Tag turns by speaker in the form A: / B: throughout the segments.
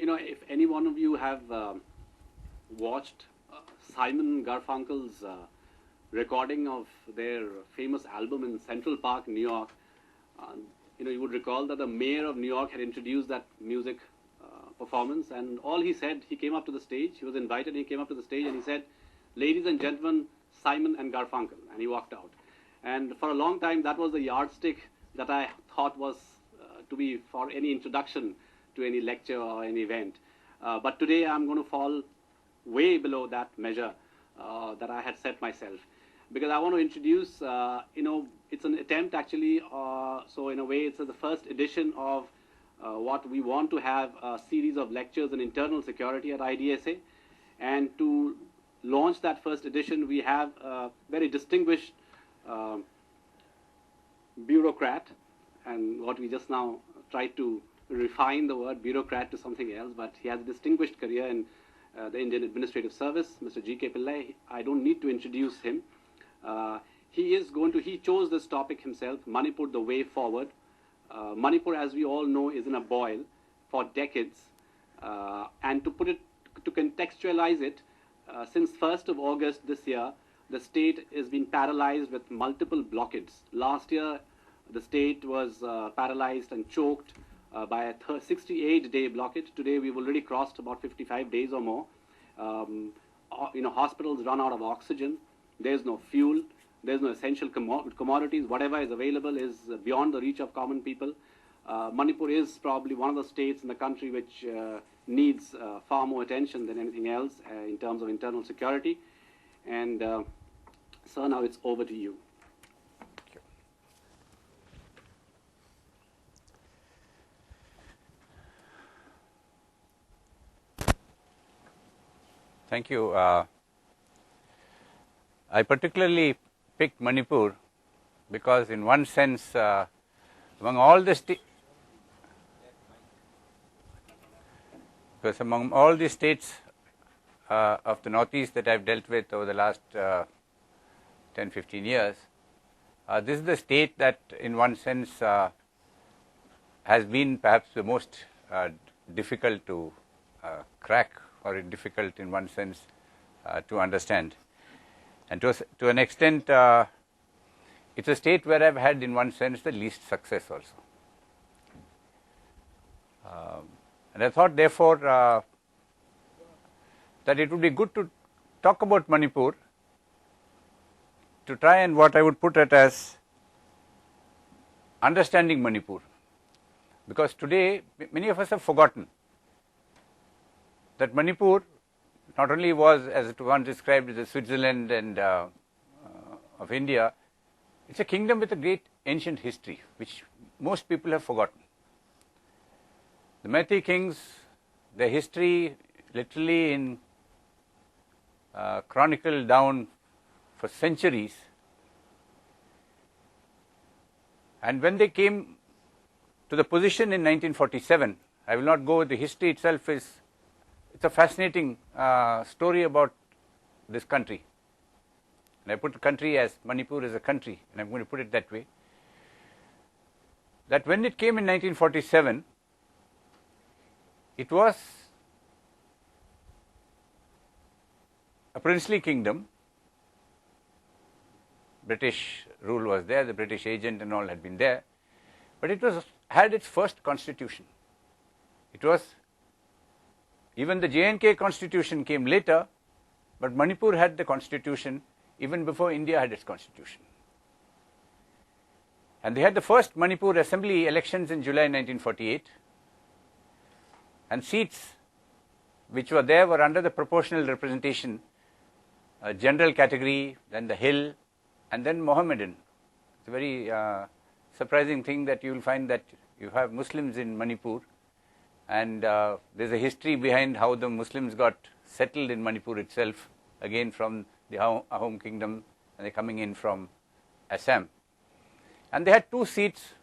A: if any one of you have watched Simon Garfunkel's recording of their famous album in Central Park, New York, you would recall that the mayor of New York had introduced that music performance, and all he said, he came up to the stage, he was invited, he came up to the stage and he said, "Ladies and gentlemen, Simon and Garfunkel," and he walked out. And for a long time, that was the yardstick that I thought was to be for any introduction to any lecture or any event. But today I'm going to fall way below that measure that I had set myself, because I want to introduce, it's an attempt actually, so in a way it's the first edition of what we want to have a series of lectures on internal security at IDSA. And to launch that first edition, we have a very distinguished bureaucrat, and what we just now tried to refine the word bureaucrat to something else, but he has a distinguished career in the Indian Administrative Service, Mr. G.K. Pillai. I don't need to introduce him. He chose this topic himself, Manipur, the way forward. Manipur, as we all know, is in a boil for decades. And to contextualize it, since 1st of August this year, the state has been paralyzed with multiple blockades. Last year, the state was paralyzed and choked by a 68-day blockade. Today, we've already crossed about 55 days or more. Hospitals run out of oxygen. There's no fuel. There's no essential commodities. Whatever is available is beyond the reach of common people. Manipur is probably one of the states in the country which needs far more attention than anything else in terms of internal security. And sir, now it's over to you.
B: Thank you. I particularly picked Manipur because in one sense, among all the states of the Northeast that I've dealt with over the last 10, 15 years, this is the state that in one sense has been perhaps the most difficult to crack, or difficult in one sense to understand. And to an extent, it's a state where I've had in one sense the least success also. And I thought therefore that it would be good to talk about Manipur, to try and what I would put it as understanding Manipur. Because today many of us have forgotten that Manipur not only was, as it once described, as the Switzerland and of India, it's a kingdom with a great ancient history, which most people have forgotten. The Meitei kings, their history literally in chronicled down for centuries. And when they came to the position in 1947, I will not go with the history itself, it's a fascinating story about this country. And I put the country as Manipur as a country, and I'm going to put it that way. That when it came in 1947, it was a princely kingdom. British rule was there, the British agent and all had been there, but it had its first constitution. It was, even the J&K constitution came later, but Manipur had the constitution even before India had its constitution. And they had the first Manipur assembly elections in July 1948, and seats which were there were under the proportional representation, general category, then the Hill, and then Mohammedan. It's a very surprising thing that you will find that you have Muslims in Manipur, and there's a history behind how the Muslims got settled in Manipur itself, again from the Ahom kingdom, and they're coming in from Assam. And they had 2 seats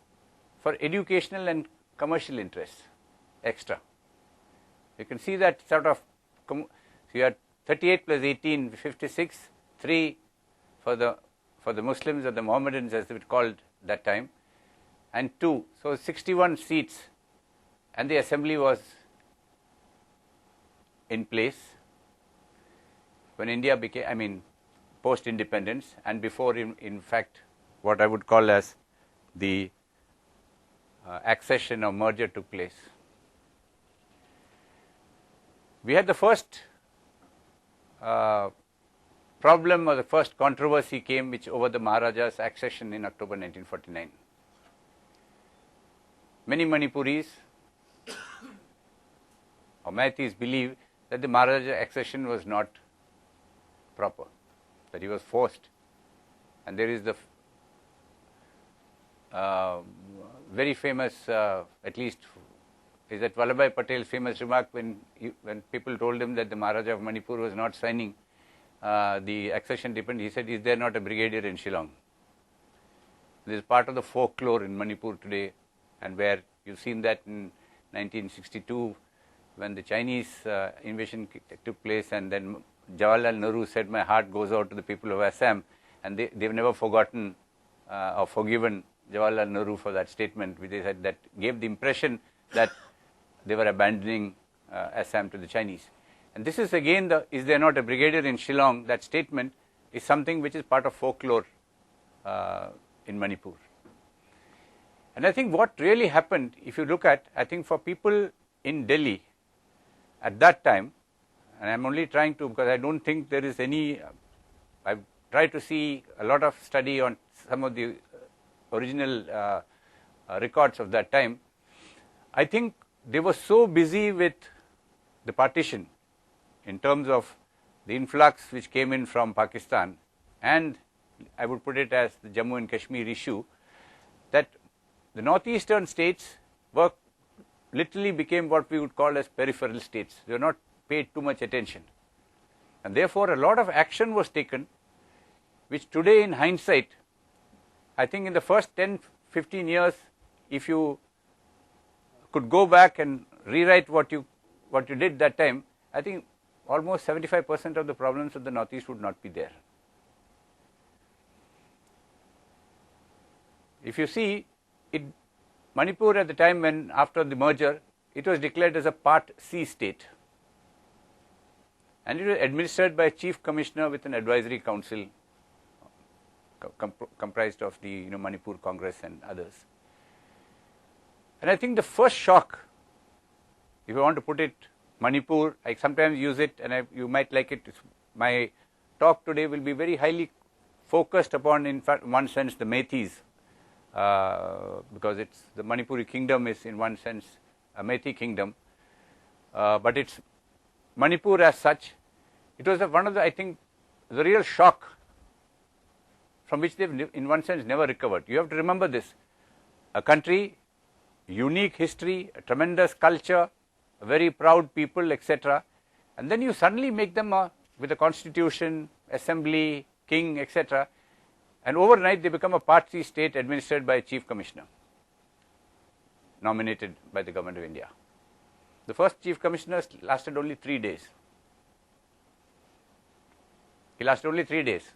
B: for educational and commercial interests extra. You can see that sort of, so you had 38 plus 18, 56, 3 for the Muslims or the Mohammedans as they were called that time, and 2, so 61 seats, and the assembly was in place when India became, post-independence, and before, in fact, what I would call as the accession or merger took place. We had the first problem, or the first controversy came over the Maharaja's accession in October 1949. Many Manipuris or Maithis believe that the Maharaja accession was not proper, that he was forced. And there is the very famous, at least, is that Vallabhbhai Patel's famous remark when people told him that the Maharaja of Manipur was not signing the accession depend, he said, "Is there not a brigadier in Shillong?" This is part of the folklore in Manipur today, and where you've seen that in 1962 when the Chinese invasion took place, and then Jawaharlal Nehru said, "My heart goes out to the people of Assam," and they've never forgotten or forgiven Jawaharlal Nehru for that statement, which they said that gave the impression that they were abandoning Assam to the Chinese. And this is again "is there not a brigadier in Shillong?" That statement is something which is part of folklore in Manipur. And I think what really happened, if you look at, I think for people in Delhi at that time, and I'm only trying to, because I don't think there is any, I've tried to see a lot of study on some of the original records of that time. I think they were so busy with the partition in terms of the influx which came in from Pakistan, and I would put it as the Jammu and Kashmir issue, that the northeastern states literally became what we would call as peripheral states. They were not paid too much attention. And therefore, a lot of action was taken, which today in hindsight, I think in the first 10, 15 years, if you could go back and rewrite what you did that time, I think almost 75% of the problems of the Northeast would not be there. If you see, Manipur at the time when, after the merger, it was declared as a Part C state. And it was administered by a chief commissioner with an advisory council comprised of the Manipur Congress and others. And I think the first shock, if you want to put it, Manipur, I sometimes use it, and you might like it. My talk today will be very highly focused upon, in fact, in one sense, the Maithis, because it's the Manipuri kingdom is in one sense a Maithi kingdom, but it's Manipur as such. It was one of the, I think, the real shock from which they've in one sense never recovered. You have to remember this: a country, unique history, a tremendous culture, a very proud people, etc. And then you suddenly make them with a constitution, assembly, king, etc. And overnight they become a Part C state administered by a chief commissioner, nominated by the government of India. The first chief commissioner lasted only 3 days. He lasted only 3 days.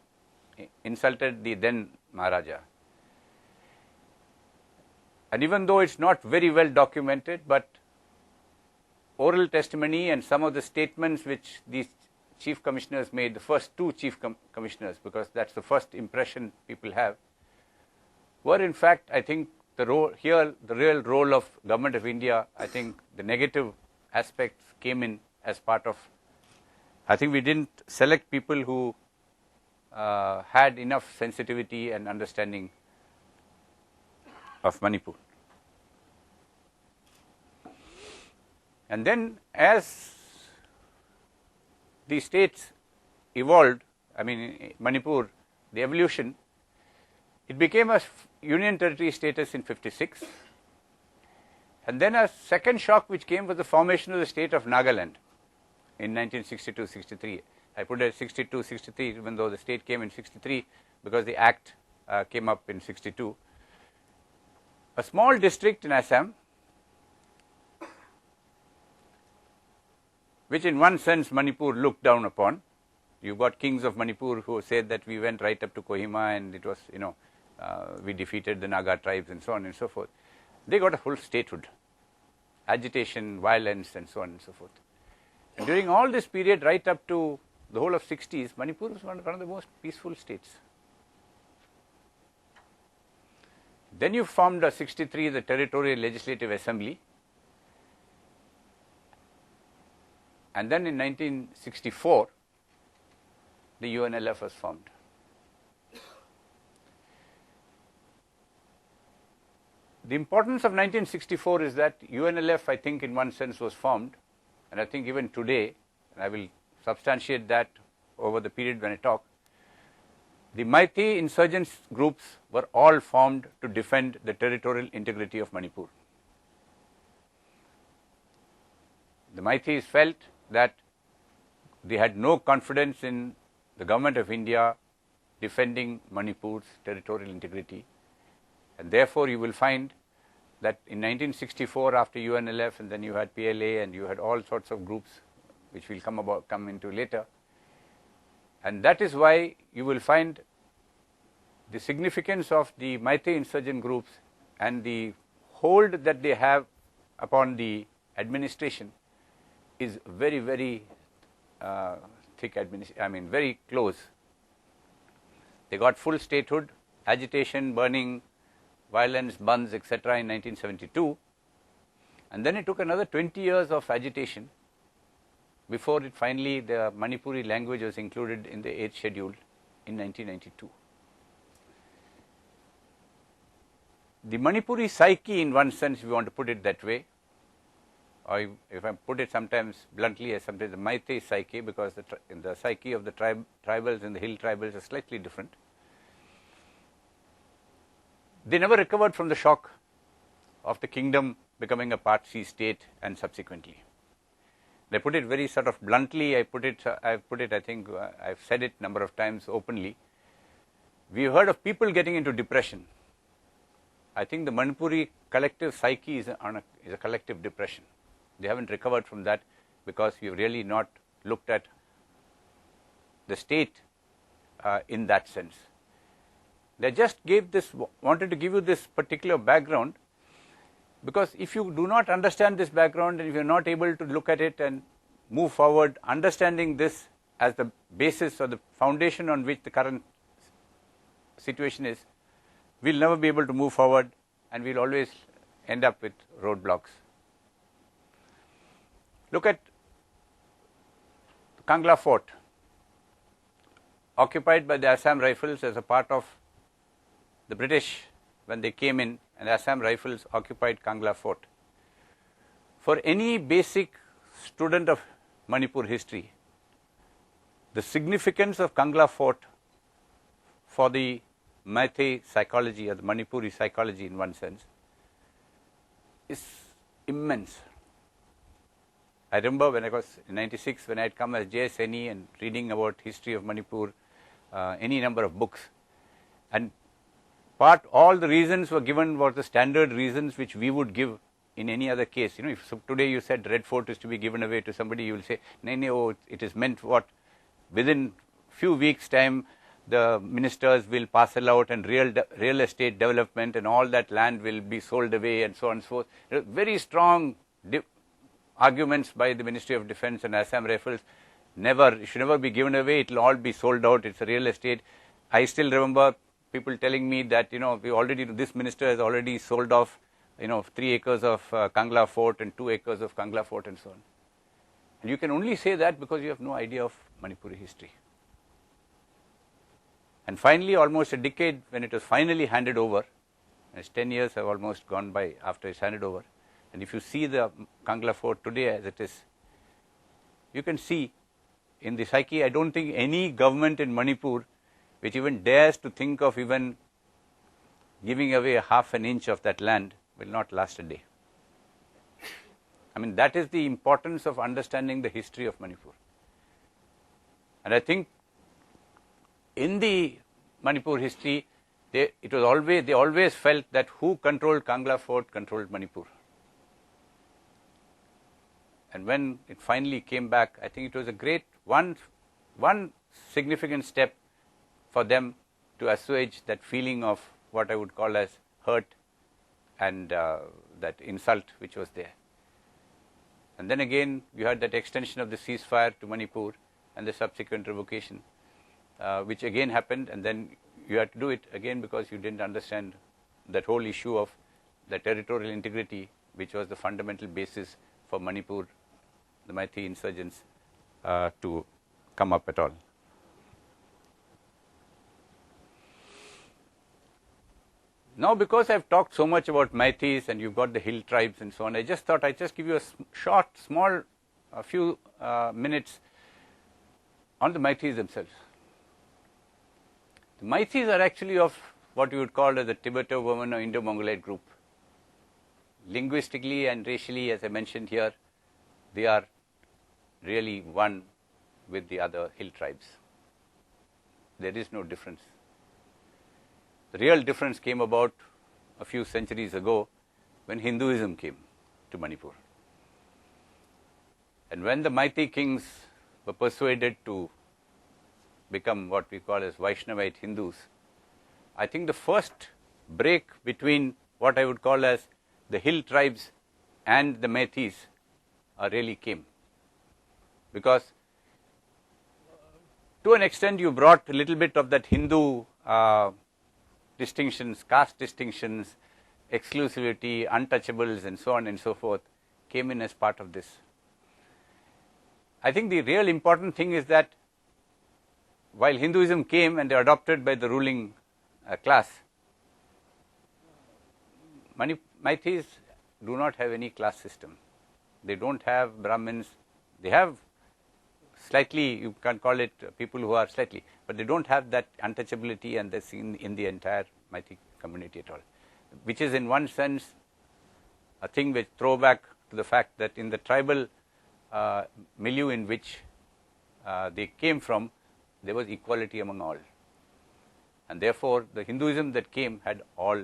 B: He insulted the then Maharaja. And even though it's not very well documented, but oral testimony and some of the statements which these chief commissioners made, the first two chief commissioners, because that's the first impression people have, were in fact, I think, the real role of government of India. I think the negative aspects came in as part of, I think we didn't select people who had enough sensitivity and understanding of Manipur. And then as the states evolved, I mean Manipur, the evolution, it became a union territory status in 56. And then a second shock which came was the formation of the state of Nagaland in 1962-63. I put it 62-63 even though the state came in 63 because the act came up in 62. A small district in Assam, which in one sense Manipur looked down upon. You've got kings of Manipur who said that we went right up to Kohima and it was, we defeated the Naga tribes and so on and so forth. They got a full statehood, agitation, violence and so on and so forth. And during all this period, right up to the whole of 60s, Manipur was one of the most peaceful states. Then you formed 63, the Territorial Legislative Assembly. And then in 1964, the UNLF was formed. The importance of 1964 is that UNLF, I think, in one sense was formed, and I think even today, and I will substantiate that over the period when I talk, the Meitei insurgents groups were all formed to defend the territorial integrity of Manipur. The Meiteis felt that they had no confidence in the government of India defending Manipur's territorial integrity, and therefore you will find that in 1964, after UNLF, and then you had PLA, and you had all sorts of groups which we'll come into later, and that is why you will find the significance of the Meitei insurgent groups and the hold that they have upon the administration is very, very thick, very close. They got full statehood, agitation, burning, violence, bunds, etc. in 1972, and then it took another 20 years of agitation before it finally, the Manipuri language was included in the 8th schedule in 1992. The Manipuri psyche, in one sense, if you want to put it that way, or if I put it sometimes bluntly as sometimes the Meitei psyche, because the psyche of the tribals and the hill tribals is slightly different. They never recovered from the shock of the kingdom becoming a Part C state and subsequently. They put it very sort of bluntly. I've said it a number of times openly. We've heard of people getting into depression. I think the Manipuri collective psyche is a collective depression. They haven't recovered from that because we've really not looked at the state in that sense. They just wanted to give you this particular background, because if you do not understand this background and if you are not able to look at it and move forward, understanding this as the basis or the foundation on which the current situation is, we'll never be able to move forward and we'll always end up with roadblocks. Look at Kangla Fort, occupied by the Assam Rifles as a part of the British when they came in, and Assam Rifles occupied Kangla Fort. For any basic student of Manipur history, the significance of Kangla Fort for the Meitei psychology or the Manipuri psychology in one sense is immense. I remember when I was in 96, when I had come as JSNE and reading about history of Manipur, any number of books, and all the reasons were given were the standard reasons which we would give in any other case. You know, if today you said Red Fort is to be given away to somebody, you will say, no, it is meant what? Within few weeks' time, the ministers will parcel out and real estate development and all that land will be sold away and so on and so forth. Very strong arguments by the Ministry of Defence and Assam Rifles. It should never be given away, it will all be sold out, it's a real estate. I still remember people telling me that, this minister has already sold off, 3 acres of Kangla Fort and 2 acres of Kangla Fort and so on. And you can only say that because you have no idea of Manipuri history. And finally, almost a decade when it was finally handed over, as 10 years have almost gone by after it's handed over, and if you see the Kangla Fort today as it is, you can see in the psyche, I don't think any government in Manipur which even dares to think of even giving away half an inch of that land will not last a day. I mean, that is the importance of understanding the history of Manipur. And I think in the Manipur history, they always felt that who controlled Kangla Fort controlled Manipur. And when it finally came back, I think it was a great one significant step for them to assuage that feeling of what I would call as hurt and that insult which was there. And then again, you had that extension of the ceasefire to Manipur and the subsequent revocation, which again happened, and then you had to do it again because you didn't understand that whole issue of the territorial integrity, which was the fundamental basis for Manipur, the Meitei insurgents, to come up at all. Now, because I've talked so much about Meiteis and you've got the hill tribes and so on, I just thought I'd just give you a few minutes on the Meiteis themselves. The Meiteis are actually of what you would call as the Tibeto-Burman or Indo-Mongolite group. Linguistically and racially, as I mentioned here, they are really one with the other hill tribes. There is no difference. The real difference came about a few centuries ago when Hinduism came to Manipur. And when the Meitei kings were persuaded to become what we call as Vaishnavite Hindus, I think the first break between what I would call as the hill tribes and the Meiteis really came. Because to an extent you brought a little bit of that Hindu distinctions, caste distinctions, exclusivity, untouchables, and so on and so forth came in as part of this. I think the real important thing is that while Hinduism came and they were adopted by the ruling class, Meiteis do not have any class system. They don't have Brahmins. They have slightly, you can call it people who are slightly, but they don't have that untouchability and that's in the entire Meitei community at all, which is in one sense a thing which throwback to the fact that in the tribal milieu in which they came from, there was equality among all. And therefore, the Hinduism that came had all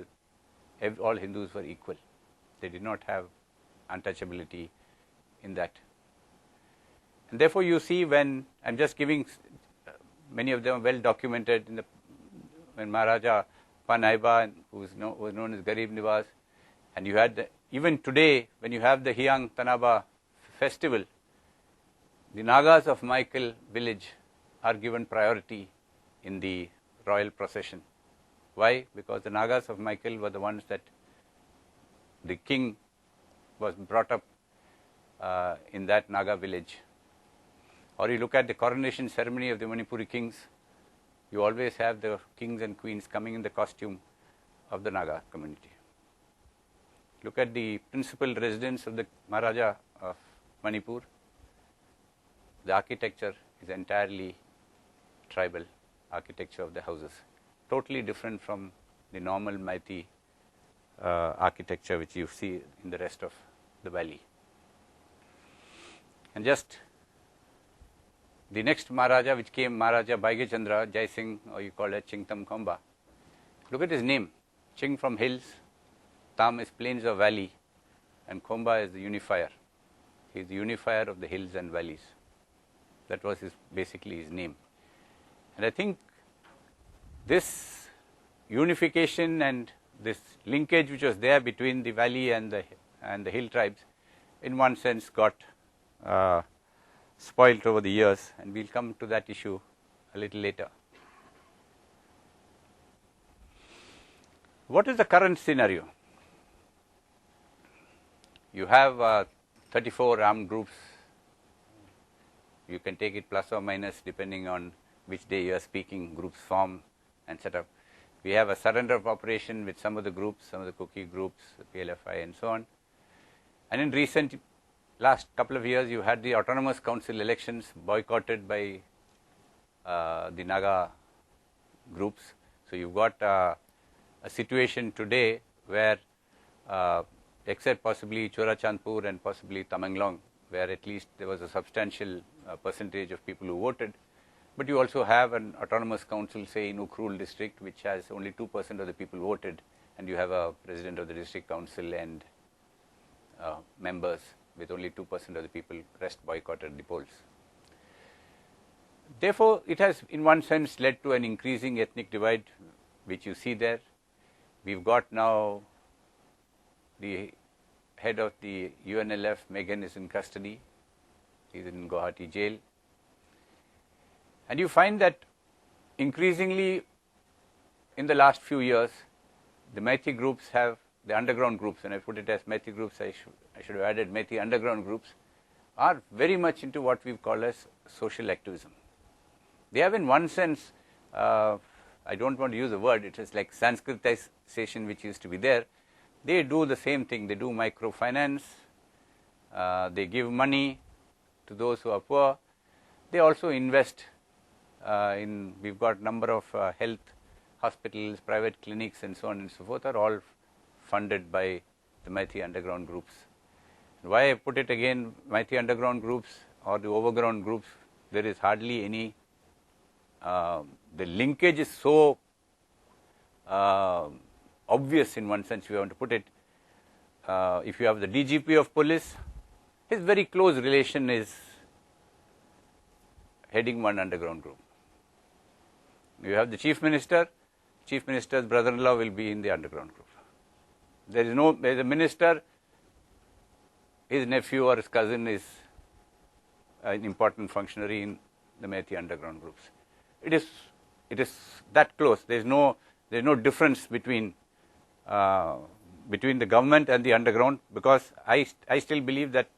B: Hindus were equal. They did not have untouchability in that. And therefore, you see when I'm just giving, many of them are well documented in the when Maharaja Panaiba, who was known as Garib Niwas, and you had even today when you have the Hiyang Tanaba festival, the Nagas of Michael village are given priority in the royal procession. Why? Because the Nagas of Michael were the ones that the king was brought up in that Naga village. Or you look at the coronation ceremony of the Manipuri kings, you always have the kings and queens coming in the costume of the Naga community. Look at the principal residence of the Maharaja of Manipur. The architecture is entirely tribal architecture of the houses, totally different from the normal Meitei architecture which you see in the rest of the valley. And just the next Maharaja which came, Maharaja Baige Chandra, Jai Singh, or you call it Chingtam Khomba. Look at his name. Ching from hills, Tam is plains or valley, and Khomba is the unifier. He is the unifier of the hills and valleys. That was basically his name. And I think this unification and this linkage which was there between the valley and the hill tribes, in one sense got spoilt over the years, and we'll come to that issue a little later. What is the current scenario? You have 34 armed groups. You can take it plus or minus depending on which day you are speaking. Groups form and set up. We have a surrender of operation with some of the groups, some of the Kuki groups, the PLFI and so on. And in recent last couple of years, you had the Autonomous Council elections boycotted by the Naga groups. So you've got a situation today where, except possibly Chorachandpur and possibly Tamenglong, where at least there was a substantial percentage of people who voted, but you also have an autonomous council, say in Ukhrul district, which has only 2% of the people voted, and you have a president of the district council and members with only 2% of the people, rest boycotted the polls. Therefore, it has in one sense led to an increasing ethnic divide, which you see there. We've got now the head of the UNLF, Megan, is in custody. He's in Guwahati jail. And you find that increasingly in the last few years, the Meitei groups have, the underground groups, and I put it as Meitei groups, I should have added Meitei underground groups, are very much into what we call as social activism. They have in one sense, I don't want to use the word, it is like Sanskritization which used to be there. They do the same thing, they do microfinance, they give money to those who are poor. They also invest we've got number of health hospitals, private clinics and so on and so forth are all funded by the Meitei underground groups. Why I put it again, Meitei underground groups or the overground groups, there is hardly any, the linkage is so obvious in one sense, if you want to put it. If you have the DGP of police, his very close relation is heading one underground group. You have the chief minister's brother-in-law will be in the underground group. There is a minister, his nephew or his cousin is an important functionary in the Meitei underground groups. It is that close. There is no difference between the government and the underground, because I still believe that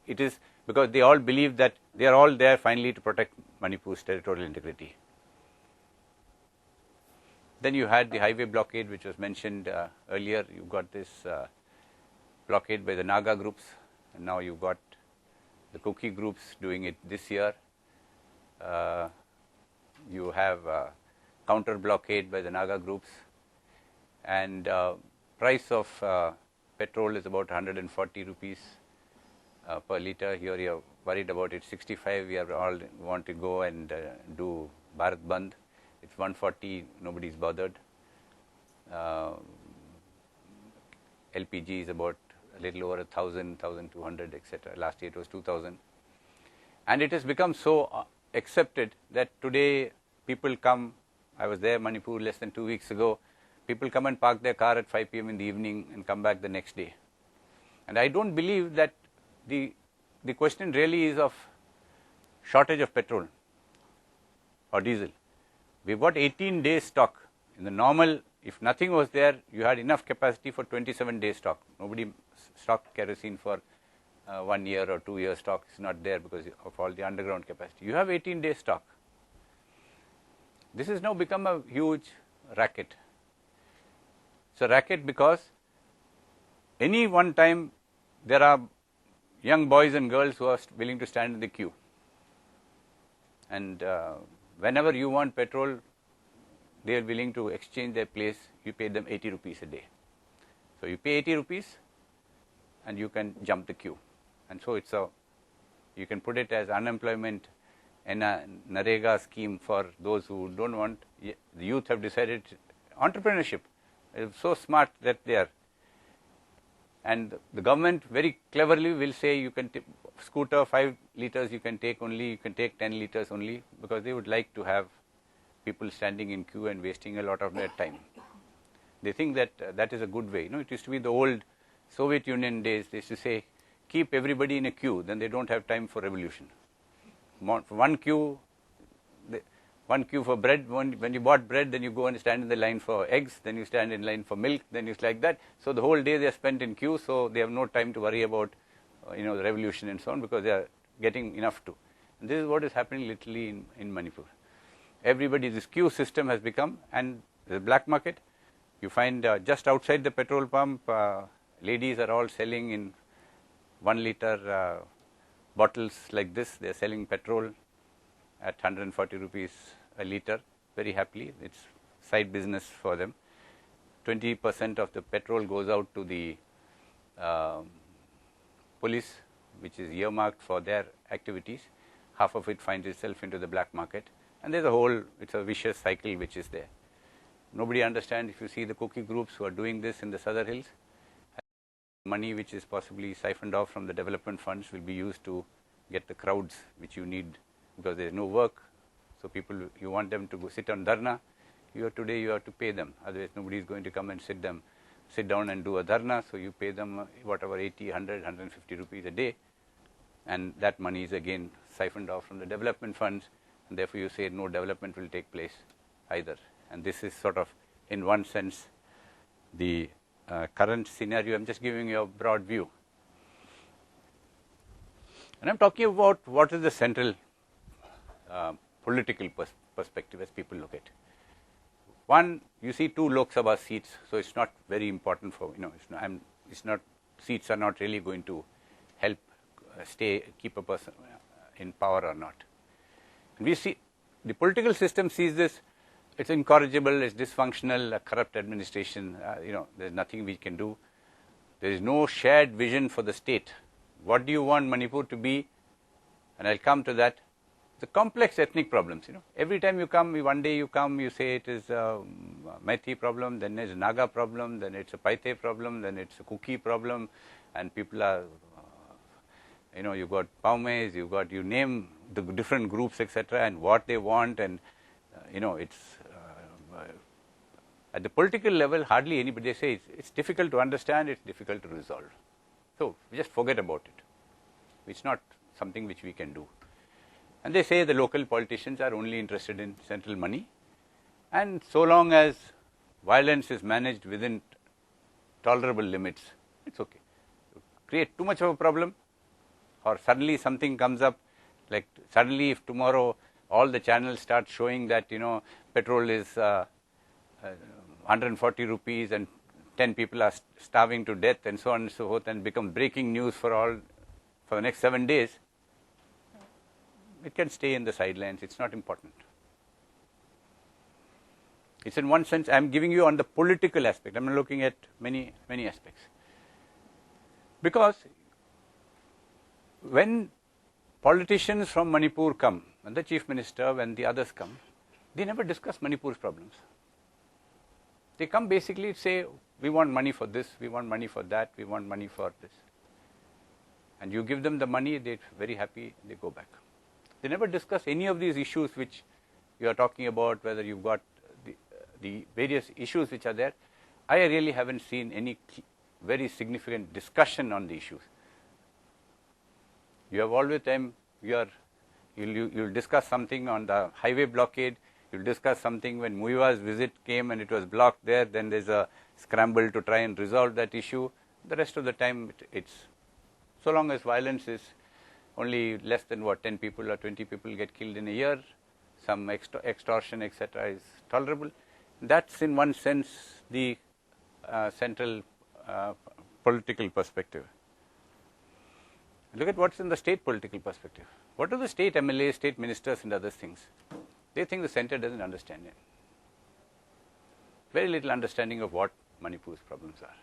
B: it is because they all believe that they are all there finally to protect Manipur's territorial integrity. Then you had the highway blockade, which was mentioned earlier. You got this blockade by the Naga groups, and now you've got the Kuki groups doing it this year. You have counter blockade by the Naga groups, and price of petrol is about 140 rupees per litre. Here you are worried about it 65. We are all want to go and do Bharat Bandh. It's 140, nobody is bothered. LPG is about a little over 1,000, 1,200, etc. Last year it was 2,000. And it has become so accepted that today people come, I was there in Manipur less than 2 weeks ago, people come and park their car at 5 p.m. in the evening and come back the next day. And I don't believe that the question really is of shortage of petrol or diesel. We've got 18 days stock. In the normal, if nothing was there, you had enough capacity for 27 days stock. Nobody stocked kerosene for 1 year or 2 years stock. It's not there because of all the underground capacity. You have 18 days stock. This has now become a huge racket. It's a racket because any one time there are young boys and girls who are willing to stand in the queue. And whenever you want petrol, they are willing to exchange their place. You pay them 80 rupees a day. So you pay 80 rupees and you can jump the queue. And so you can put it as unemployment and a Narega scheme for those who don't want. The youth have decided entrepreneurship. It's so smart that they are. And the government very cleverly will say you can scooter 5 liters you can take 10 liters only, because they would like to have people standing in queue and wasting a lot of their time. They think that that is a good way. It used to be the old Soviet Union days. They used to say, keep everybody in a queue, then they don't have time for revolution. One queue for bread. When you bought bread, then you go and stand in the line for eggs, then you stand in line for milk, then it's like that. So the whole day they are spent in queue, so they have no time to worry about the revolution and so on, because they are getting enough to. And this is what is happening literally in Manipur. This queue system has become, and the black market, you find just outside the petrol pump, ladies are all selling in 1 liter bottles like this. They are selling petrol at 140 rupees a liter very happily. It's side business for them. 20% of the petrol goes out to the police, which is earmarked for their activities. Half of it finds itself into the black market, and there's it's a vicious cycle which is there. Nobody understands. If you see the cookie groups who are doing this in the Southern Hills, money which is possibly siphoned off from the development funds will be used to get the crowds which you need, because there is no work. So people, you want them to go sit on dharna, today you have to pay them, otherwise nobody is going to come and sit them sit down and do a dharna, so you pay them whatever 80, 100, 150 rupees a day, and that money is again siphoned off from the development funds, and therefore you say no development will take place either. And this is sort of, in one sense, the current scenario. I'm just giving you a broad view. And I'm talking about what is the central political perspective as people look at it. One, you see 2 Lok Sabha seats, so it's not very important for, seats are not really going to help keep a person in power or not. And we see, the political system sees this, it's incorrigible, it's dysfunctional, a corrupt administration, there's nothing we can do. There is no shared vision for the state. What do you want Manipur to be? And I'll come to that. The complex ethnic problems, every time you come, one day you come, you say it is a Methi problem, then it's a Naga problem, then it's a Paite problem, then it's a Kuki problem, and people are, you've got Paumes, you name the different groups, etc., and what they want, and, it's, at the political level, hardly anybody, they say it's difficult to understand, it's difficult to resolve. So, we just forget about it. It's not something which we can do. And they say the local politicians are only interested in central money, and so long as violence is managed within tolerable limits, it's okay. Create too much of a problem, or suddenly something comes up, like suddenly if tomorrow all the channels start showing that, petrol is 140 rupees and 10 people are starving to death and so on and so forth, and become breaking news for the next 7 days, it can stay in the sidelines, it's not important. It's in one sense, I'm giving you on the political aspect, I'm looking at many aspects. Because when politicians from Manipur come, when the chief minister, when the others come, they never discuss Manipur's problems. They come basically say, we want money for this, we want money for that, we want money for this. And you give them the money, they're very happy, they go back. They never discuss any of these issues which you are talking about, whether you've got the various issues which are there. I really haven't seen any very significant discussion on the issues. You have all the time, you'll discuss something on the highway blockade, you'll discuss something when Muiwa's visit came and it was blocked there, then there's a scramble to try and resolve that issue. The rest of the time, it's so long as violence is only less than 10 people or 20 people get killed in a year, some extortion, etc., is tolerable. That's in one sense the central political perspective. Look at what's in the state political perspective. What are the state MLAs, state ministers and other things? They think the center doesn't understand it. Very little understanding of what Manipur's problems are.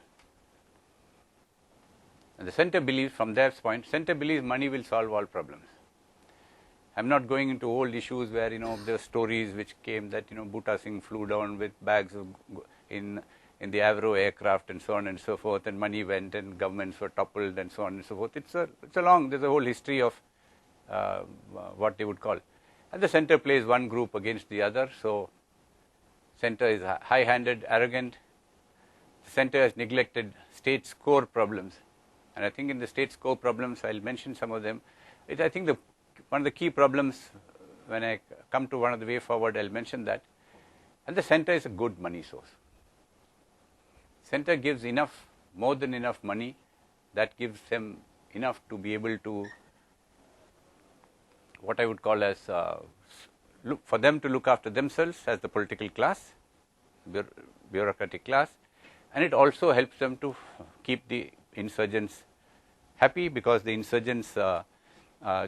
B: And the center believes, from their point, center believes money will solve all problems. I'm not going into old issues where, the stories which came that, Bhutta Singh flew down with bags in the Avro aircraft and so on and so forth, and money went and governments were toppled and so on and so forth. There's a whole history of what they would call. And the center plays one group against the other, so center is high-handed, arrogant. The center has neglected state's core problems. And I think in the state's core problems, I'll mention some of them. I think one of the key problems, when I come to one of the way forward, I'll mention that. And the center is a good money source. Center gives enough, more than enough money, that gives them enough to be able to, what I would call as, for them to look after themselves as the political class, bureaucratic class, and it also helps them to keep the insurgents happy, because the insurgents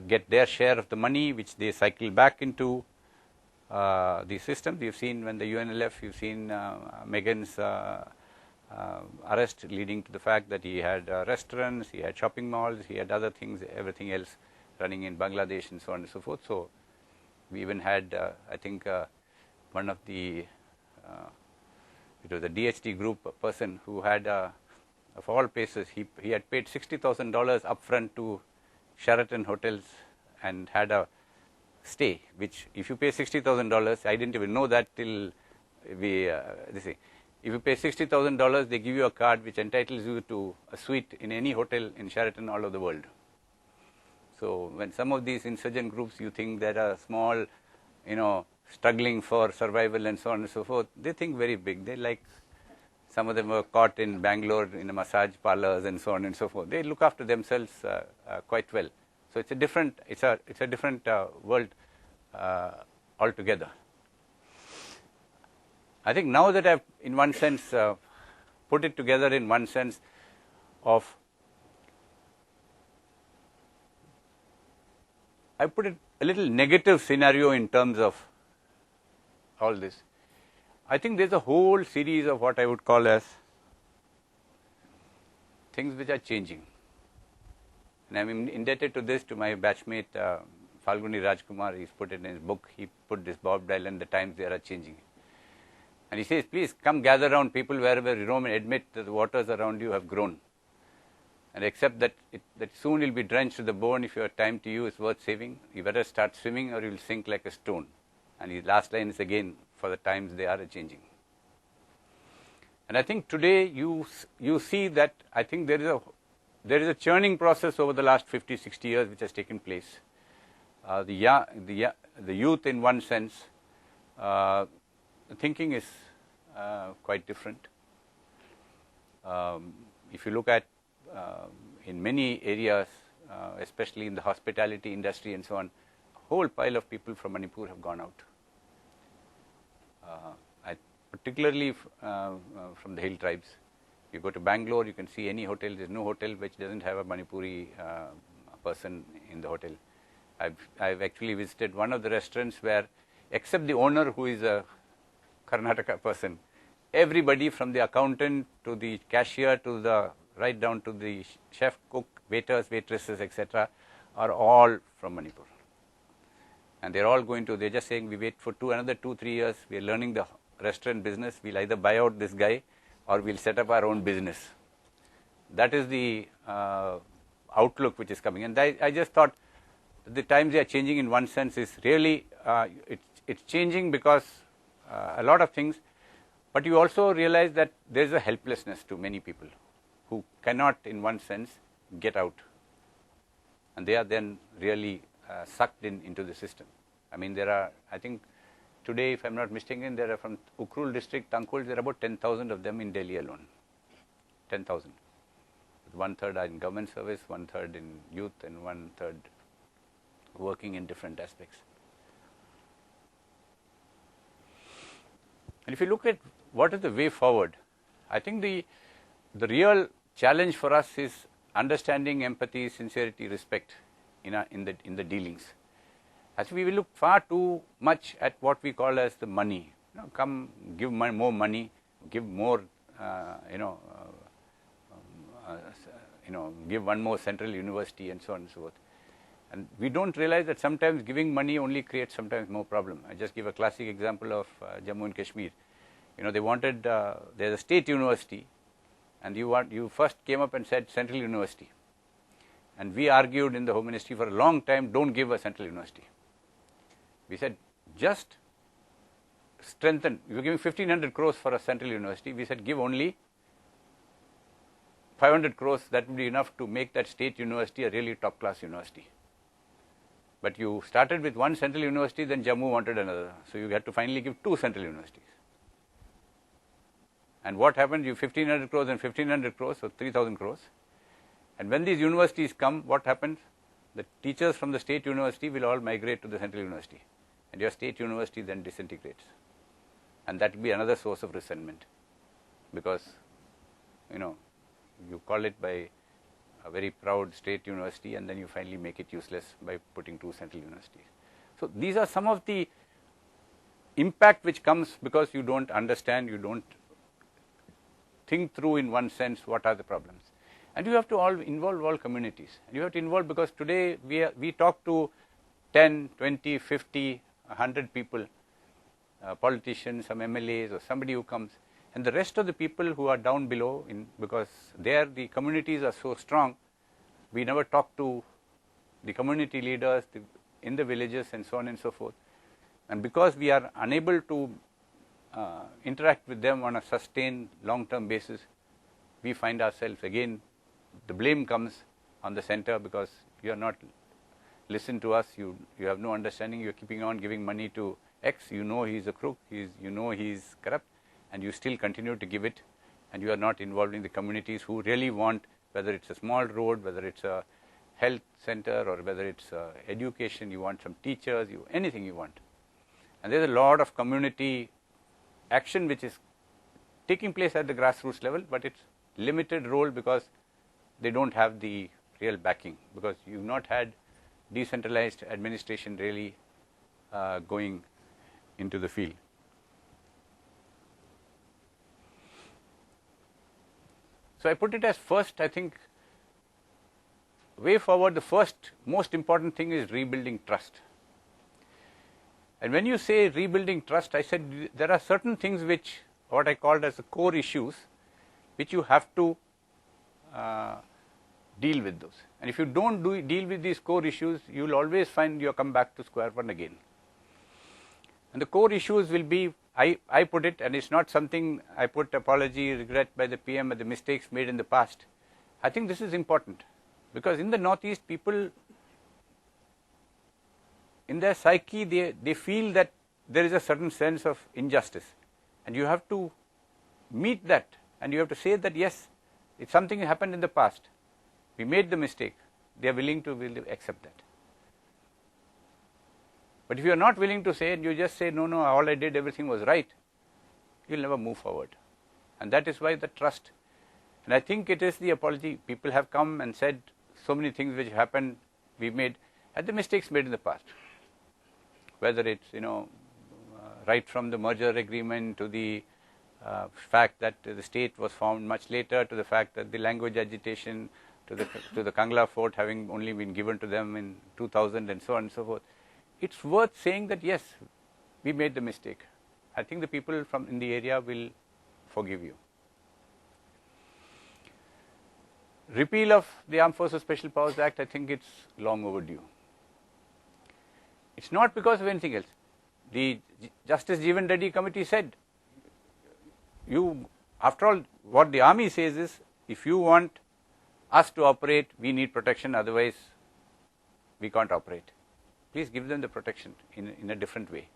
B: get their share of the money which they cycle back into the system. You've seen when the UNLF, you've seen Megan's arrest leading to the fact that he had restaurants, he had shopping malls, he had other things, everything else running in Bangladesh and so on and so forth. So we even had, I think, one of the, it was a DHT group person who had, of all places, he had paid $60,000 upfront to Sheraton hotels and had a stay, which if you pay $60,000, I didn't even know that till If you pay $60,000, they give you a card which entitles you to a suite in any hotel in Sheraton all over the world. So when some of these insurgent groups you think that are small, struggling for survival and so on and so forth, they think very big. They like, some of them were caught in Bangalore in a massage parlors and so on and so forth. They look after themselves quite well. So it's a different, world altogether. I think now that I've, in one sense, put it together in one sense of, I put it a little negative scenario in terms of all this. I think there's a whole series of what I would call as things which are changing. And I'm indebted to this to my batchmate Falguni Rajkumar. He's put it in his book. He put this Bob Dylan, The Times They Are Changing. And he says, please come gather around people wherever you roam and admit that the waters around you have grown. And accept that soon you'll be drenched to the bone. If your time to you is worth saving, you better start swimming or you'll sink like a stone. And his last line is again, for the times they are changing. And I think today you see that I think there is a churning process over the last 50, 60 years which has taken place. The youth, in one sense, the thinking is quite different. If you look at in many areas, especially in the hospitality industry and so on, a whole pile of people from Manipur have gone out. Particularly from the hill tribes. You go to Bangalore, you can see any hotel. There's no hotel which doesn't have a Manipuri person in the hotel. I've actually visited one of the restaurants where, except the owner who is a Karnataka person, everybody from the accountant to the cashier to the right down to the chef, cook, waiters, waitresses, etc., are all from Manipur. And they're all they're just saying, we wait for another 2-3 years, we're learning the restaurant business, we'll either buy out this guy or we'll set up our own business. That is the outlook which is coming. And I just thought the times they are changing in one sense is really, it's changing because a lot of things, but you also realize that there's a helplessness to many people who cannot, in one sense, get out. And they are then really sucked into the system. I mean, there are, I think, today, if I'm not mistaken, there are from Ukrul district, Tankul, there are about 10,000 of them in Delhi alone. 10,000. 1/3 are in government service, 1/3 in youth, and 1/3 working in different aspects. And if you look at what is the way forward, I think the real challenge for us is understanding, empathy, sincerity, respect in the dealings. As we will look far too much at what we call as the money. Come, give more money, give more, give one more central university and so on and so forth. And we don't realize that sometimes giving money only creates sometimes more problem. I just give a classic example of Jammu and Kashmir. They wanted, there's a state university, and you first came up and said central university. And we argued in the Home Ministry for a long time, don't give a central university. We said, just strengthen. You were giving 1,500 crores for a central university. We said, give only 500 crores. That would be enough to make that state university a really top-class university. But you started with one central university, then Jammu wanted another. So you had to finally give 2 central universities. And what happened? You 1,500 crores and 1,500 crores, so 3,000 crores. And when these universities come, what happens? The teachers from the state university will all migrate to the central university. And your state university then disintegrates. And that will be another source of resentment. Because, you call it by a very proud state university and then you finally make it useless by putting 2 central universities. So these are some of the impact which comes because you don't understand, you don't think through in one sense what are the problems. And you have to involve all communities. You have to involve because today we talk to 10, 20, 50, 100 people, politicians, some MLAs or somebody who comes. And the rest of the people who are down below, because there the communities are so strong, we never talk to the community leaders in the villages and so on and so forth. And because we are unable to interact with them on a sustained long-term basis, we find ourselves again, the blame comes on the center because you are not listening to us, you have no understanding, you are keeping on giving money to X, you know he is a crook, you know he is corrupt, and you still continue to give it, and you are not involving the communities who really want, whether it's a small road, whether it's a health center, or whether it's education, you want some teachers, anything you want. And there's a lot of community action which is taking place at the grassroots level, but it's limited role because they don't have the real backing, because you've not had decentralized administration really going into the field. So I put it as first, I think, way forward, the first most important thing is rebuilding trust. And when you say rebuilding trust, I said there are certain things which, what I called as the core issues, which you have to deal with those. And if you don't deal with these core issues, you will always find you come back to square one again. And the core issues will be, I put it, and it's not something I put apology, regret by the PM at the mistakes made in the past. I think this is important, because in the Northeast, people, in their psyche, they feel that there is a certain sense of injustice, and you have to meet that, and you have to say that yes, it's something that happened in the past, we made the mistake, they are willing to accept that. But if you are not willing to say, and you just say, no, all I did, everything was right, you will never move forward. And that is why the trust, and I think it is the apology. People have come and said so many things which happened, we made, had the mistakes made in the past. Whether it's, right from the merger agreement to the fact that the state was found much later, to the fact that the language agitation, to the Kangla fort having only been given to them in 2000, and so on and so forth. It's worth saying that yes, we made the mistake. I think the people from in the area will forgive you. Repeal of the Armed Forces Special Powers Act, I think it's long overdue. It's not because of anything else. The Justice Jeevan Reddy committee said, after all, what the army says is, if you want us to operate, we need protection, otherwise we can't operate. Please give them the protection in a different way.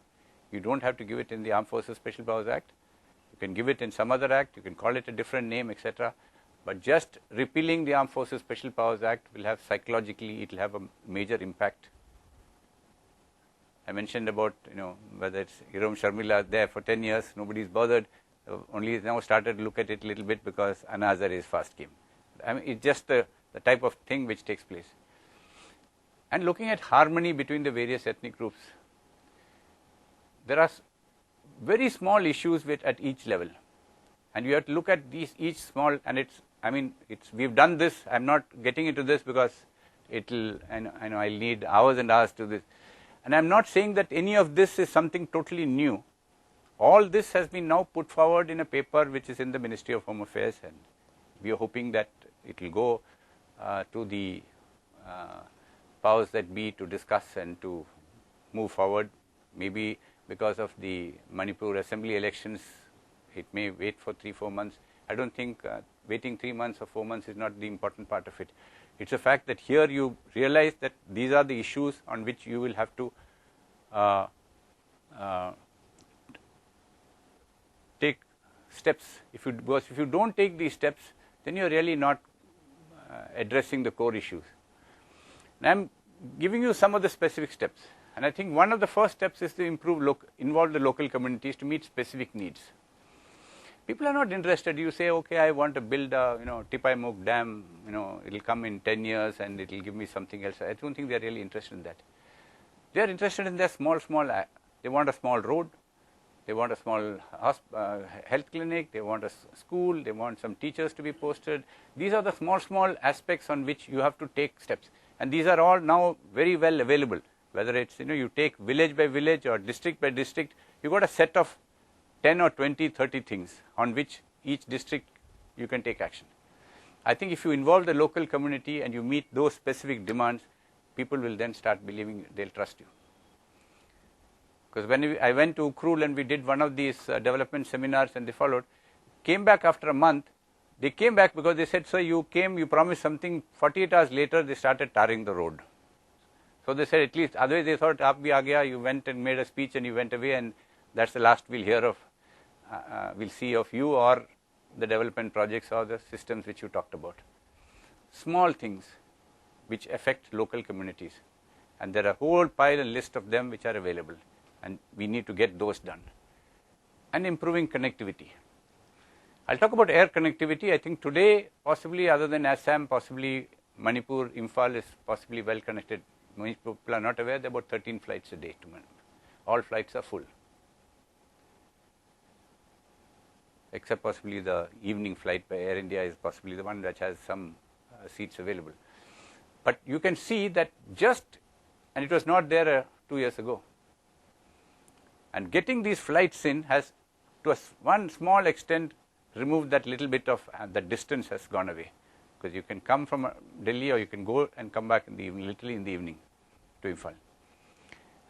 B: You don't have to give it in the Armed Forces Special Powers Act. You can give it in some other act, you can call it a different name, etc. But just repealing the Armed Forces Special Powers Act will have psychologically, it will have a major impact. I mentioned about, whether it's Hiram Sharmila there for 10 years, nobody's bothered, only now started to look at it a little bit because Anna Hazare's fast came. I mean, it's just the type of thing which takes place. And looking at harmony between the various ethnic groups, there are very small issues at each level, and you have to look at each small. And we've done this. I'm not getting into this because I know I'll need hours and hours to this, and I'm not saying that any of this is something totally new. All this has been now put forward in a paper which is in the Ministry of Home Affairs, and we are hoping that it will go to the powers that be to discuss and to move forward. Maybe because of the Manipur assembly elections, it may wait for 3-4 months. I don't think waiting 3 months or 4 months is not the important part of it. It's a fact that here you realize that these are the issues on which you will have to take steps. Because if you don't take these steps, then you're really not addressing the core issues. And I'm giving you some of the specific steps. And I think one of the first steps is to involve the local communities to meet specific needs. People are not interested. You say, okay, I want to build a Tipaimuk dam, it'll come in 10 years and it'll give me something else. I don't think they're really interested in that. They're interested in their small, they want a small road, they want a small health clinic, they want a school, they want some teachers to be posted. These are the small aspects on which you have to take steps. And these are all now very well available. Whether it's, you take village by village or district by district, you've got a set of 10 or 20, 30 things on which each district you can take action. I think if you involve the local community and you meet those specific demands, people will then start believing they'll trust you. Because when I went to Ukrul and we did one of these development seminars and they followed, came back after a month. They came back because they said, sir, you came, you promised something, 48 hours later they started tarring the road. So they said, at least, otherwise they thought, aap bhi aa gaya, you went and made a speech and you went away, and that's the last we'll hear of, we'll see of you or the development projects or the systems which you talked about. Small things which affect local communities, and there are a whole pile and list of them which are available, and we need to get those done. And improving connectivity. I'll talk about air connectivity. I think today, possibly other than Assam, possibly Manipur, Imphal is possibly well connected. Many people are not aware, there are about 13 flights a day to Manipur. All flights are full, except possibly the evening flight by Air India is possibly the one which has some seats available. But you can see that and it was not there 2 years ago. And getting these flights in has, to one small extent, removed that little bit of, the distance has gone away. Because you can come from Delhi or you can go and come back in the evening, literally in the evening to Imphal.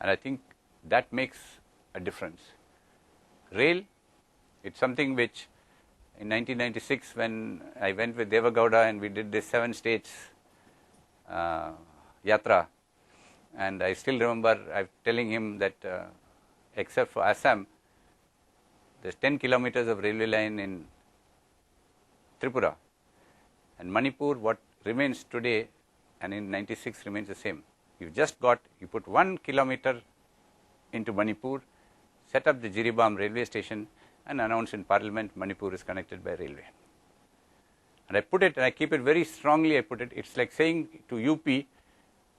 B: And I think that makes a difference. Rail, it's something which in 1996 when I went with Deva Gowda and we did this 7 states yatra, and I still remember I'm telling him that except for Assam, there's 10 kilometers of railway line in Tripura, and Manipur, what remains today and in 96 remains the same. You put 1 kilometer into Manipur, set up the Jiribam railway station and announce in Parliament Manipur is connected by railway. And I put it, and I keep it very strongly, it's like saying to UP,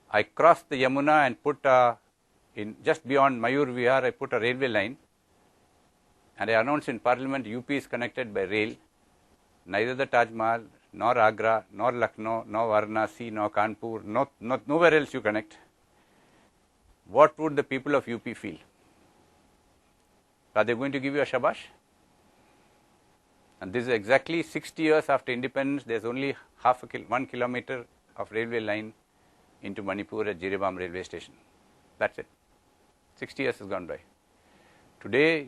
B: I crossed the Yamuna and put just beyond Mayur Vihar, I put a railway line, and I announced in Parliament UP is connected by rail. Neither the Taj Mahal, nor Agra, nor Lucknow, nor Varanasi, nor Kanpur, nowhere else you connect. What would the people of UP feel? Are they going to give you a shabash? And this is exactly 60 years after independence, there's only 1 kilometer of railway line into Manipur at Jiribam railway station. That's it. 60 years has gone by. Today,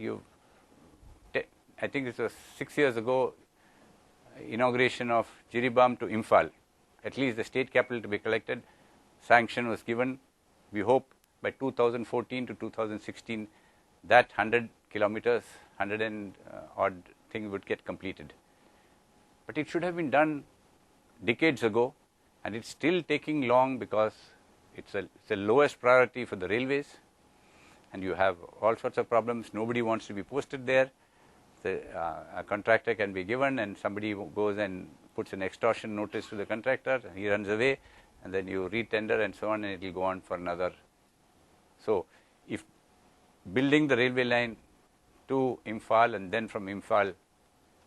B: I think this was 6 years ago, inauguration of Jiribam to Imphal, at least the state capital to be collected, sanction was given. We hope by 2014 to 2016, that 100 kilometers, 100 and odd thing would get completed. But it should have been done decades ago, and it's still taking long because it's the lowest priority for the railways, and you have all sorts of problems. Nobody wants to be posted there. A contractor can be given, and somebody goes and puts an extortion notice to the contractor, and he runs away, and then you re-tender and so on, and it will go on for another. So, if building the railway line to Imphal and then from Imphal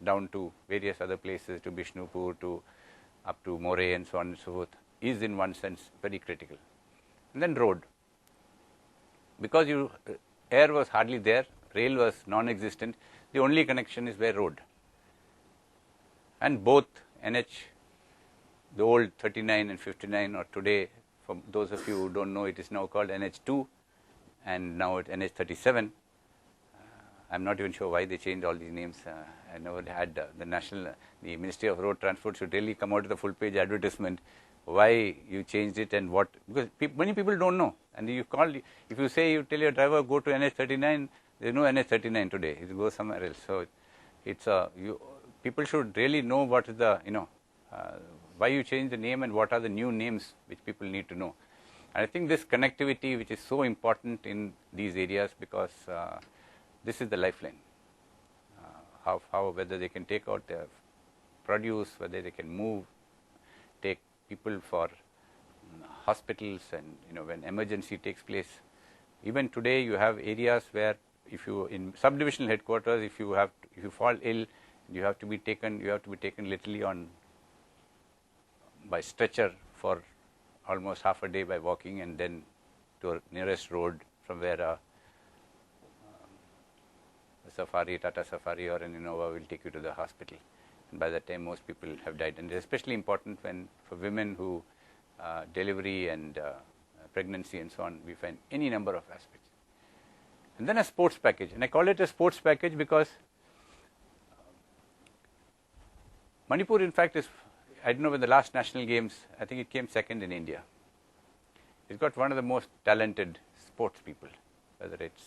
B: down to various other places, to Bishnupur, to up to Moreh and so on and so forth, is in one sense very critical. And then road. Because air was hardly there, rail was non-existent, the only connection is by road. And both NH, the old 39 and 59, or today, for those of you who don't know, it is now called NH2, and now it's NH37. I'm not even sure why they changed all these names. I never had the Ministry of Road Transport should really come out with a full-page advertisement why you changed it and what, because many people don't know. And if you say, you tell your driver, go to NH39, there's no NH39 today, it goes somewhere else. So people should really know what is why you change the name and what are the new names which people need to know. And I think this connectivity, which is so important in these areas, because this is the lifeline. Whether they can take out their produce, whether they can move, take people for hospitals, and when emergency takes place. Even today, you have areas where, in subdivisional headquarters, if you fall ill, you have to be taken literally by stretcher for almost half a day by walking, and then to a nearest road from where a Safari, Tata Safari or an Innova will take you to the hospital. And by that time, most people have died. And it's especially important for women who delivery and pregnancy and so on, we find any number of aspects. and then a sports package. And I call it a sports package because Manipur, in fact, is, I don't know, when the last national games, I think it came second in India. It's got one of the most talented sports people, whether it's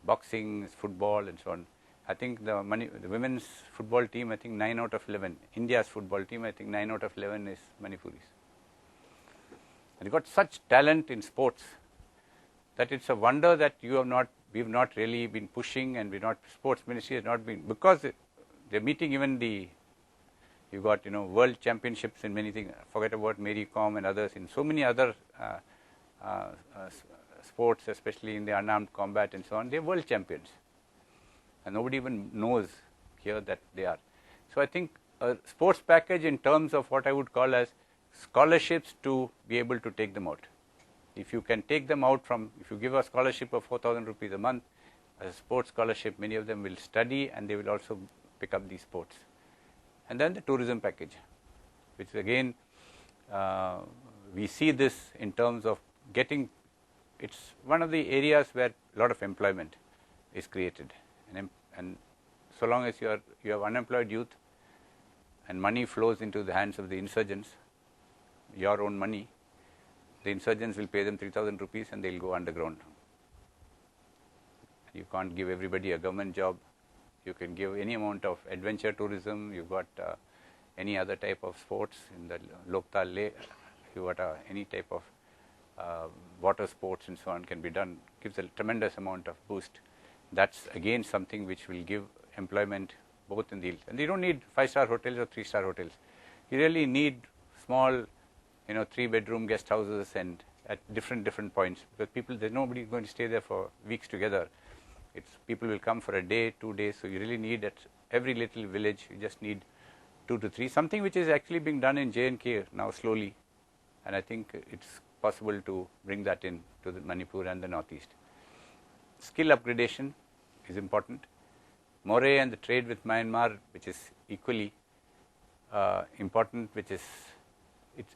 B: boxing, football, and so on. I think the women's football team, I think 9 out of 11. India's football team, I think 9 out of 11 is Manipuris. And they've got such talent in sports that it's a wonder that we've not really been pushing, and sports ministry has not been, because they're meeting even you've got, world championships in many things. Forget about Mary Com and others in so many other sports, especially in the unarmed combat and so on. They're world champions. And nobody even knows here that they are. So I think a sports package in terms of what I would call as scholarships to be able to take them out. If you can take them out if you give a scholarship of 4,000 rupees a month, as a sports scholarship, many of them will study and they will also pick up these sports. And then the tourism package, which again, we see this in terms of it's one of the areas where a lot of employment is created. And so long as you have unemployed youth and money flows into the hands of the insurgents, your own money, the insurgents will pay them 3,000 rupees and they'll go underground. You can't give everybody a government job. You can give any amount of adventure tourism. You've got any other type of sports in the Loktal Lake. You've got any type of water sports and so on can be done. Gives a tremendous amount of boost. That's again something which will give employment both in the, and you don't need 5-star hotels or 3-star hotels. You really need small, 3-bedroom guest houses and at different points, because there's nobody going to stay there for weeks together. People will come for a day, 2 days. So you really need at every little village, you just need 2 to 3. Something which is actually being done in J&K now slowly, and I think it's possible to bring that in to the Manipur and the northeast. Skill upgradation is important. Moray and the trade with Myanmar, which is equally important, which is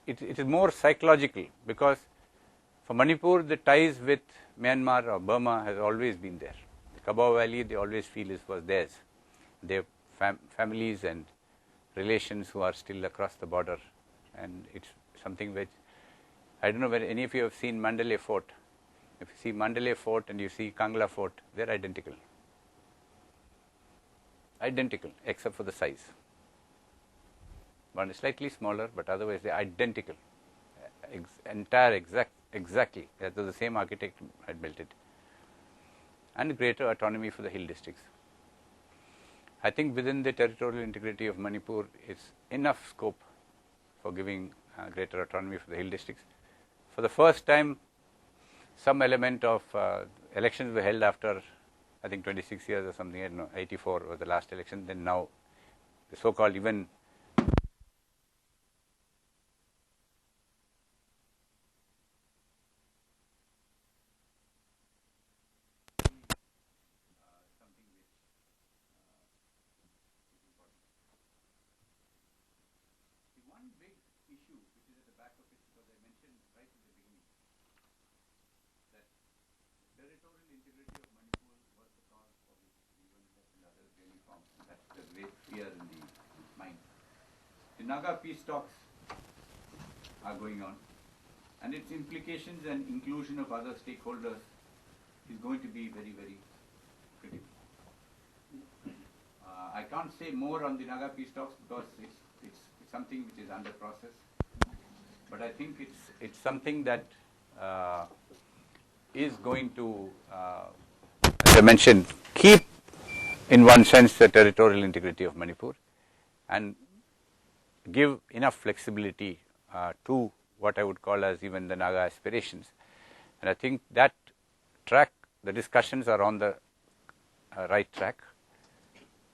B: it is more psychological, because for Manipur the ties with Myanmar or Burma has always been there. The Kabau Valley, they always feel was theirs. They have families and relations who are still across the border, and it's something which, I don't know whether any of you have seen Mandalay Fort. If you see Mandalay Fort and you see Kangla Fort, they're identical. Identical, except for the size. One is slightly smaller, but otherwise they're identical. Exactly. That was the same architect had built it. And greater autonomy for the hill districts. I think within the territorial integrity of Manipur is enough scope for giving greater autonomy for the hill districts. For the first time, some element of elections were held after, I think, 26 years or something. I don't know, 84 was the last election. Then now, the so-called even one big issue which is at the back of it, because I mentioned right at the beginning that territorial integrity of Manipur was the cause for which UNICEF and others really formed. That's the great fear in the mind. The Naga peace talks are going on, and its implications and inclusion of other stakeholders is going to be very, very critical. I can't say more on the Naga peace talks because it's something which is under process, but I think it's something that is going to, as I mentioned, keep in one sense the territorial integrity of Manipur and give enough flexibility to what I would call as even the Naga aspirations. And I think that track, the discussions are on the right track.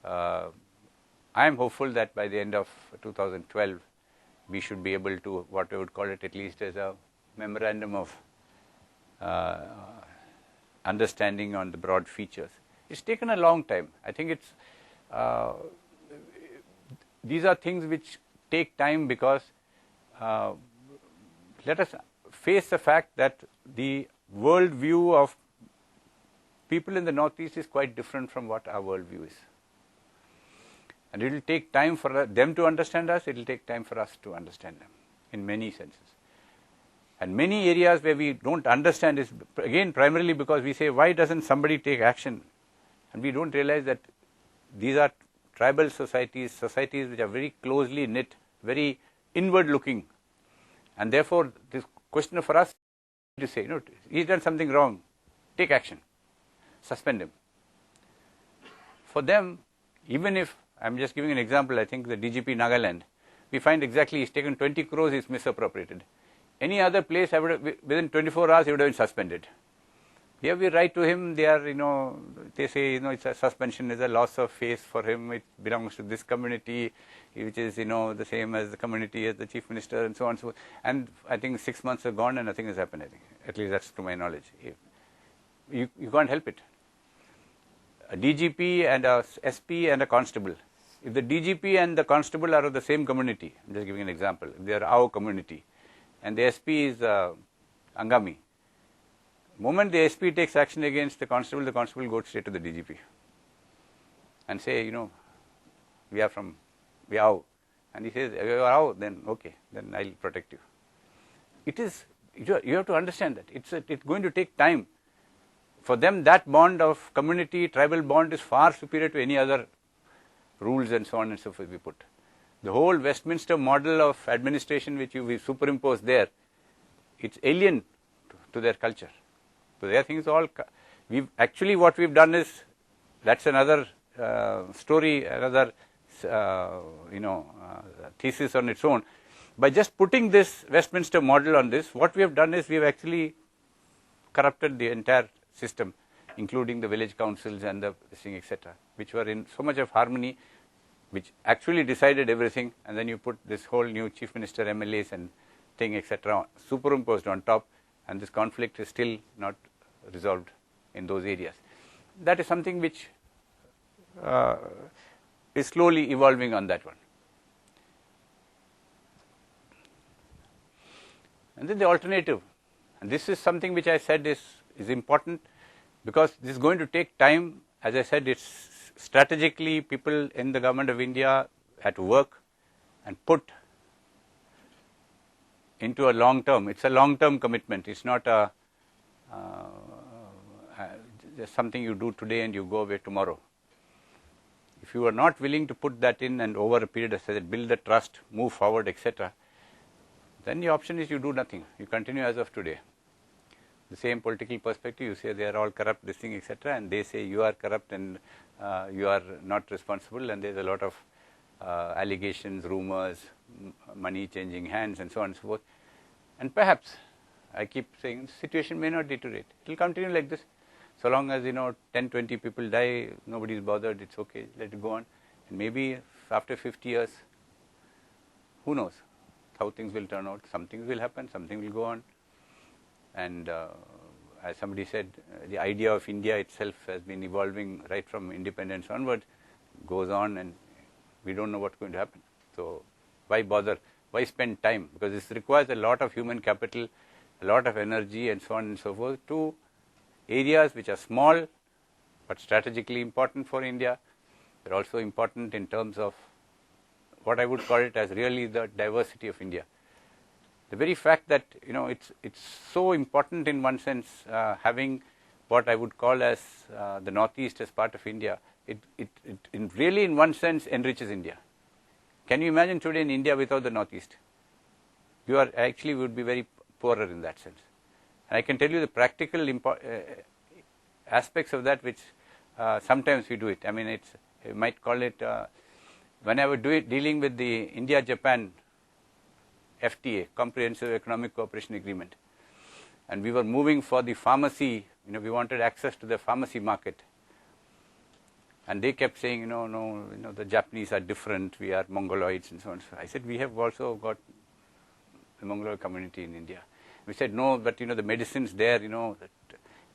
B: I am hopeful that by the end of 2012, we should be able to, what I would call it at least as a memorandum of understanding on the broad features. It's taken a long time. I think these are things which take time because let us face the fact that the world view of people in the Northeast is quite different from what our worldview is. And it will take time for them to understand us, it will take time for us to understand them in many senses. And many areas where we don't understand is, again, primarily because we say, why doesn't somebody take action? And we don't realize that these are tribal societies, societies which are very closely knit, very inward looking. And therefore, this question for us to say, no, he's done something wrong, take action, suspend him. For them, even if, I'm just giving an example, I think the DGP Nagaland, we find exactly he's taken 20 crores, he's misappropriated. Any other place, within 24 hours, he would have been suspended. Here we write to him, they are, they say, it's a suspension is a loss of face for him, it belongs to this community, which is, the same as the community as the chief minister and so on and so forth. And I think 6 months have gone and nothing has happened, I think. At least that's to my knowledge. You can't help it. A DGP and a SP and a constable. If the DGP and the constable are of the same community, I'm just giving an example, if they are our community, and the SP is Angami, moment the SP takes action against the constable goes straight to the DGP and say, we are out. And he says, you are out, then okay, then I'll protect you. It is, you have to understand that. It's going to take time. For them, that bond of community, tribal bond is far superior to any other rules and so on and so forth we put. The whole Westminster model of administration which we superimpose there, it's alien to their culture. So their things all, what we've done is, that's another story, another thesis on its own. By just putting this Westminster model on this, what we have done is we have actually corrupted the entire system, including the village councils and the thing, etc., which were in so much of harmony, which actually decided everything, and then you put this whole new chief minister, MLAs and thing, etc., superimposed on top, and this conflict is still not resolved in those areas. That is something which is slowly evolving on that one. And then the alternative, and this is something which I said is important, because this is going to take time. As I said, it's strategically people in the government of India had to work and put into a long term. It's a long term commitment. It's not just something you do today and you go away tomorrow. If you are not willing to put that in and over a period of, say, build the trust, move forward, etc., then the option is you do nothing. You continue as of today. The same political perspective, you say they are all corrupt, this thing, etc., and they say you are corrupt and you are not responsible, and there's a lot of allegations, rumors, money changing hands, and so on and so forth. And perhaps, I keep saying, the situation may not deteriorate. It will continue like this. So long as, 10, 20 people die, nobody is bothered, it's okay, let it go on. And maybe after 50 years, who knows how things will turn out. Some things will happen, something will go on. And as somebody said, the idea of India itself has been evolving right from independence onward, goes on, and we don't know what's going to happen. So why bother? Why spend time? Because this requires a lot of human capital, a lot of energy, and so on and so forth, to areas which are small but strategically important for India. They're also important in terms of what I would call it as really the diversity of India. The very fact that it's so important in one sense, having what I would call as the Northeast as part of India, it really in one sense enriches India. Can you imagine today in India without the Northeast? You are actually would be very poorer in that sense. And I can tell you the practical aspects of that, which sometimes we do it. I mean, you might call it, when I was dealing with the India-Japan FTA, Comprehensive Economic Cooperation Agreement, and we were moving for the pharmacy, we wanted access to the pharmacy market. And they kept saying, no, the Japanese are different, we are Mongoloids and so on. So I said, we have also got the Mongoloid community in India. We said, no, but the medicines there, that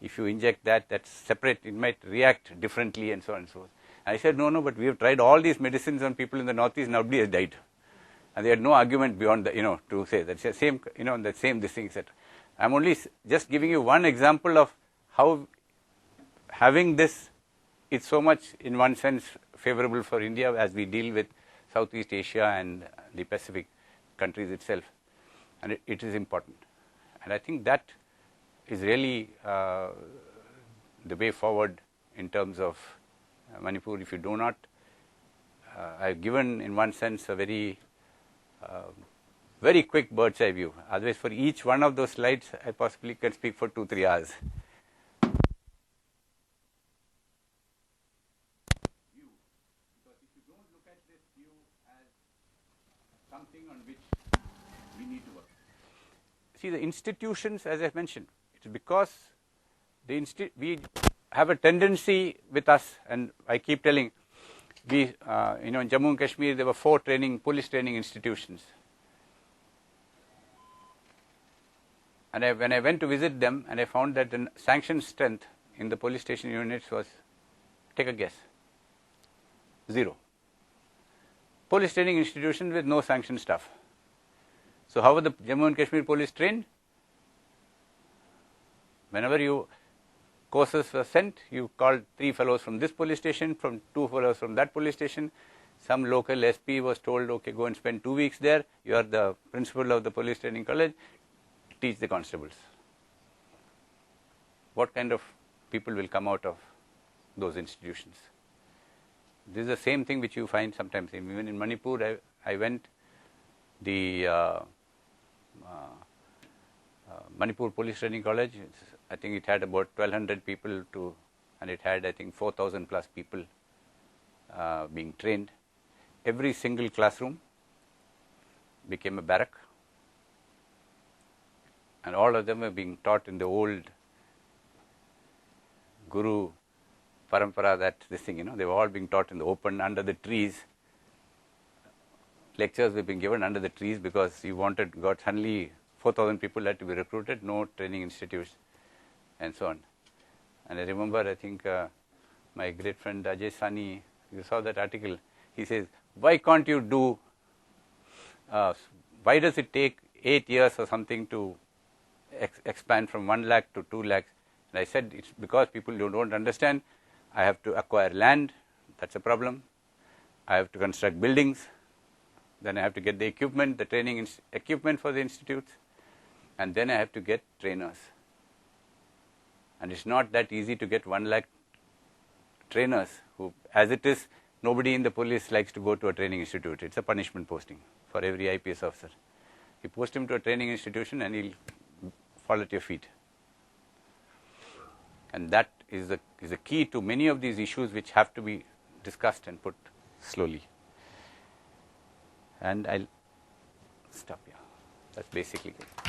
B: if you inject that, that's separate, it might react differently and so on and so forth. And I said, no, but we have tried all these medicines on people in the Northeast, nobody has died. And they had no argument beyond that, to say that the same, the same this thing, etc. I'm only just giving you one example of how having this, it's so much in one sense favorable for India as we deal with Southeast Asia and the Pacific countries itself, and it is important. And I think that is really the way forward in terms of Manipur. If you do not, I've given in one sense a very very quick bird's eye view. Otherwise, for each one of those slides, I possibly can speak for 2-3 hours. Because if you don't look at this view as something on which we need to work. See, the institutions, as I mentioned, it's because we have a tendency with us, and I keep telling, we, in Jammu and Kashmir, there were 4 police training institutions. And when I went to visit them, and I found that the sanction strength in the police station units was, take a guess, 0. Police training institutions with no sanction staff. So how were the Jammu and Kashmir police trained? Whenever courses were sent, you called 3 fellows from this police station, from 2 fellows from that police station. Some local SP was told, okay, go and spend 2 weeks there. You are the principal of the police training college. Teach the constables. What kind of people will come out of those institutions? This is the same thing which you find sometimes. Even in Manipur, I went, the Manipur Police Training College, I think it had about 1,200 people and it had, I think, 4,000 plus people being trained. Every single classroom became a barrack. And all of them were being taught in the old Guru Parampara, this thing, they were all being taught in the open, under the trees. Lectures were being given under the trees because got suddenly 4,000 people had to be recruited, no training institutes, and so on. And I remember, I think, my great friend Ajay Sani, you saw that article, he says, why can't you do, why does it take 8 years or something to expand from 1 lakh to 2 lakhs? And I said, it's because people don't understand. I have to acquire land, that's a problem. I have to construct buildings, then I have to get the equipment, the training equipment for the institutes, and then I have to get trainers. And it's not that easy to get 1 lakh trainers who, as it is, nobody in the police likes to go to a training institute. It's a punishment posting for every IPS officer. You post him to a training institution and he'll fall at your feet. And that is the key to many of these issues which have to be discussed and put slowly. And I'll stop here. That's basically it.